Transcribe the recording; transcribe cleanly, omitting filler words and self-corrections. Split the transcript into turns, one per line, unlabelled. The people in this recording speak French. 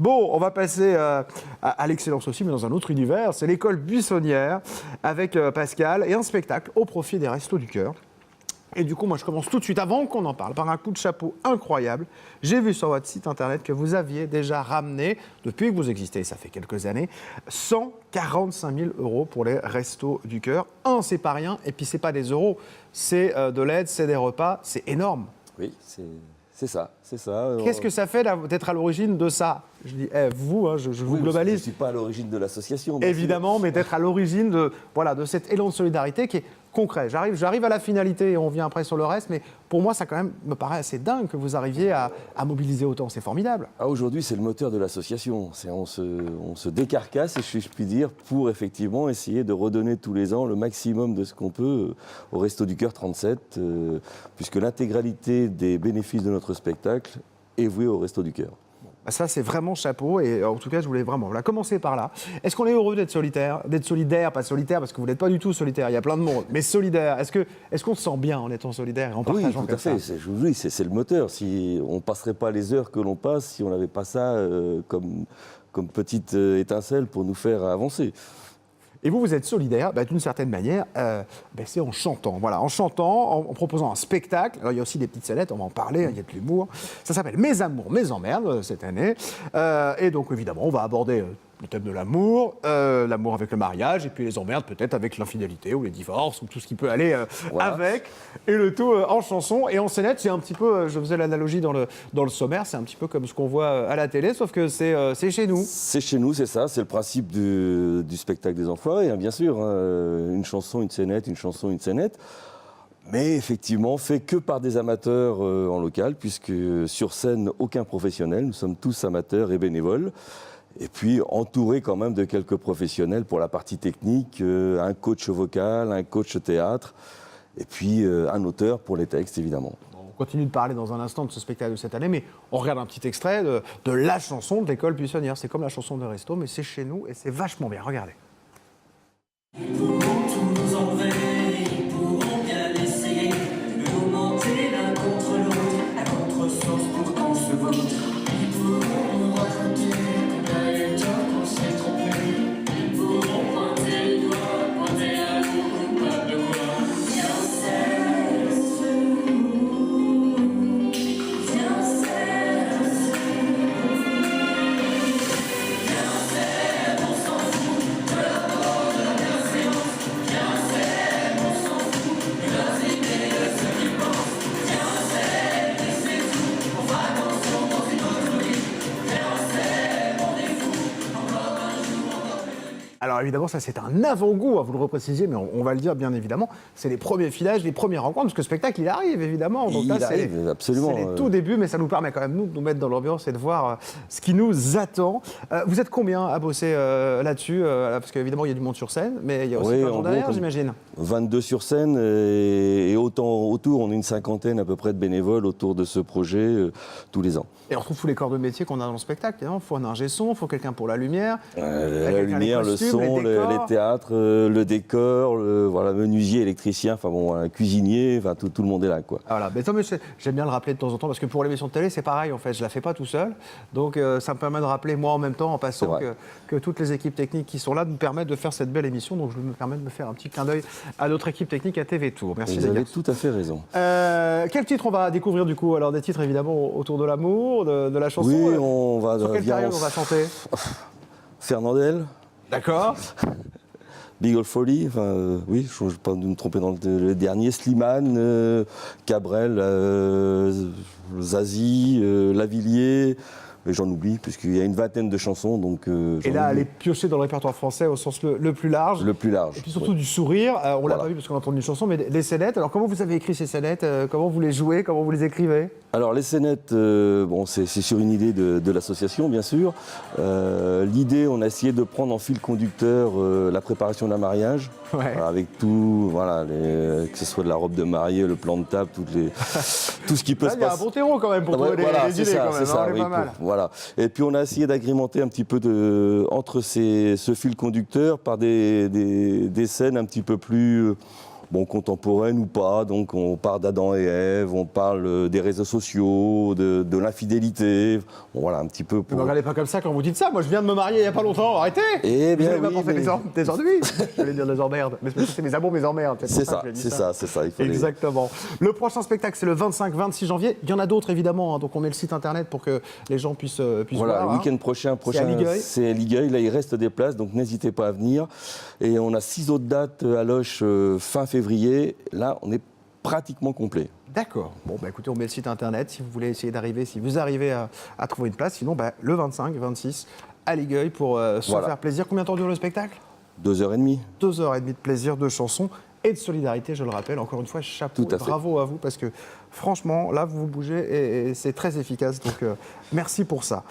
Bon, on va passer à l'excellence aussi, mais dans un autre univers. C'est l'école buissonnière avec Pascal et un spectacle au profit des Restos du Cœur. Et du coup, moi, je commence tout de suite, avant qu'on en parle, par un coup de chapeau incroyable. J'ai vu sur votre site internet que vous aviez déjà ramené, depuis que vous existez, ça fait quelques années, 145 000 € pour les Restos du Cœur. C'est pas rien, et puis c'est pas des euros, c'est de l'aide, c'est des repas, c'est énorme.
Oui, c'est ça, c'est ça.
Qu'est-ce que ça fait d'être à l'origine de ça? Je dis, vous, hein, je vous globalise.
Je ne suis pas à l'origine de l'association.
Évidemment, mais d'être à l'origine de cet élan de solidarité qui est concret. J'arrive à la finalité et on vient après sur le reste, mais pour moi, ça quand même me paraît assez dingue que vous arriviez à mobiliser autant. C'est formidable.
Aujourd'hui, c'est le moteur de l'association. On se décarcasse, si je puis dire, pour effectivement essayer de redonner tous les ans le maximum de ce qu'on peut au Resto du Cœur 37, puisque l'intégralité des bénéfices de notre spectacle est vouée au Resto du Cœur.
Ça, c'est vraiment chapeau. Et en tout cas, je voulais vraiment commencer par là. Est-ce qu'on est heureux d'être solidaire, pas solitaire, parce que vous n'êtes pas du tout solitaire, il y a plein de monde, mais solidaire. Est-ce qu'on se sent bien en étant solidaire et en partageant
tout à fait. Oui, c'est le moteur. On ne passerait pas les heures que l'on passe si on n'avait pas ça comme petite étincelle pour nous faire avancer.
Et vous êtes solidaire, d'une certaine manière, c'est en chantant. Voilà, en chantant, en proposant un spectacle. Alors, il y a aussi des petites scénettes, on va en parler, il y a de l'humour. Ça s'appelle Mes amours, mes emmerdes, cette année. Et donc, évidemment, on va aborder le thème de l'amour, l'amour avec le mariage, et puis les emmerdes peut-être avec l'infidélité ou les divorces, ou tout ce qui peut aller avec. Et le tout en chanson et en scénette. C'est un petit peu, je faisais l'analogie dans le sommaire, c'est un petit peu comme ce qu'on voit à la télé, sauf que c'est chez nous.
C'est chez nous, c'est ça, c'est le principe du spectacle des Enfoirés, hein, bien sûr. Une chanson, une scénette, une chanson, une scénette. Mais effectivement, fait que par des amateurs en local, puisque sur scène, aucun professionnel. Nous sommes tous amateurs et bénévoles. Et puis entouré quand même de quelques professionnels pour la partie technique, un coach vocal, un coach théâtre, et puis un auteur pour les textes, évidemment.
On continue de parler dans un instant de ce spectacle de cette année, mais on regarde un petit extrait de la chanson de l'école buissonnière. C'est comme la chanson de Resto, mais c'est chez nous et c'est vachement bien. Regardez.
Ils pourront tout nous enlever, ils pourront bien essayer de nous monter l'un contre l'autre, à contresens pour qu'on se vote. Ils pourront nous raconter d'ailleurs qu'on s'est trompé. Ils pourront pointer le doigt, pointer à nous, coupable de quoi. Viens, on s'en fout, peu importe la bienséance. On s'en fout de leurs idées, de ce qu'ils pensent. Viens, et c'est tout. On fera attention dans une autre vie. Viens, on est fou. Encore un jour, encore une nuit.
Alors évidemment, ça c'est un avant-goût, vous le reprécisez, mais on va le dire bien évidemment. C'est les premiers filages, les premières rencontres, parce que le spectacle, il arrive évidemment. Donc
Il arrive, absolument.
C'est les tout débuts, mais ça nous permet quand même, nous, de nous mettre dans l'ambiance et de voir ce qui nous attend. Vous êtes combien à bosser là-dessus parce qu'évidemment, il y a du monde sur scène, mais il y a aussi plein de gens derrière, j'imagine.
22 sur scène et autant autour, on est une cinquantaine à peu près de bénévoles autour de ce projet tous les ans.
Et on retrouve tous les corps de métier qu'on a dans le spectacle. Il faut un ingé son, il faut quelqu'un pour la lumière.
La lumière,
les costumes,
le son, les théâtres, le décor, menuisier, électricien, un cuisinier, tout le monde est là, quoi.
Voilà, mais j'aime bien le rappeler de temps en temps, parce que pour l'émission de télé, c'est pareil, en fait, je la fais pas tout seul. Donc ça me permet de rappeler, moi en même temps, en passant, que toutes les équipes techniques qui sont là nous permettent de faire cette belle émission. Donc je me permets de me faire un petit clin d'œil à notre équipe technique à TV Tour. Merci.
Vous avez tout à fait raison.
Quel titre on va découvrir du coup? Alors des titres évidemment autour de l'amour, de la chanson.
Oui, on va...
Sur quelle période on va chanter?
Fernandel.
D'accord.
Big Old Folly, oui, je ne vais pas me tromper dans le dernier, Slimane, Cabrel, Zazie, Lavilliers, mais j'en oublie, puisqu'il y a une vingtaine de chansons. Donc,
et là, elle est piochée dans le répertoire français au sens le plus large.
Le plus large.
Et puis surtout du sourire. On ne l'a pas vu parce qu'on a entendu une chanson, mais des scénettes. Alors comment vous avez écrit ces scénettes? Comment vous les jouez? Comment vous les écrivez?
Alors les scénettes, c'est sur une idée de l'association, bien sûr. L'idée, on a essayé de prendre en fil conducteur la préparation d'un mariage.
Ouais.
Avec tout, que ce soit de la robe de mariée, le plan de table, tout ce qui peut se passer.
Il y a un bon terreau quand même pour trouver des idées quand même.
Ça, oui,
pas mal.
Voilà. Et puis on a essayé d'agrémenter un petit peu entre ce fil conducteur par des scènes un petit peu plus bon, contemporaine ou pas. Donc on parle d'Adam et Ève, on parle des réseaux sociaux, de l'infidélité. Bon, voilà, un petit peu
Ne
pour...
me regardez pas comme ça quand vous dites ça. Moi, je viens de me marier il n'y a pas longtemps. Arrêtez.
Eh bien,
vous avez
oui,
pas fait
mais-
des ennuis. J'allais dire des emmerdes. Mais c'est mes amours, mes emmerdes.
C'est
pour
ça,
que j'ai dit
c'est ça, c'est ça. Il fallait-
Exactement. Le prochain spectacle, c'est le 25-26 janvier. Il y en a d'autres, évidemment. Hein. Donc, on met le site internet pour que les gens puissent
Voilà,
voir.
le week-end prochain,
à Ligueuil.
c'est à Ligueuil. Là, il reste des places, donc n'hésitez pas à venir. Et on a 6 autres dates à Loches fin février. Là, on est pratiquement complet.
D'accord. Bon, bah, écoutez, on met le site internet si vous voulez essayer d'arriver, si vous arrivez à trouver une place. Sinon, bah, le 25-26 à Ligueuil pour se
Voilà.
faire plaisir. Combien de temps dure le spectacle?
2h30.
2h30 de plaisir, de chansons et de solidarité, je le rappelle. Encore une fois, chapeau,
Tout à fait.
bravo à vous parce que franchement, là, vous vous bougez et c'est très efficace. Donc, merci pour ça.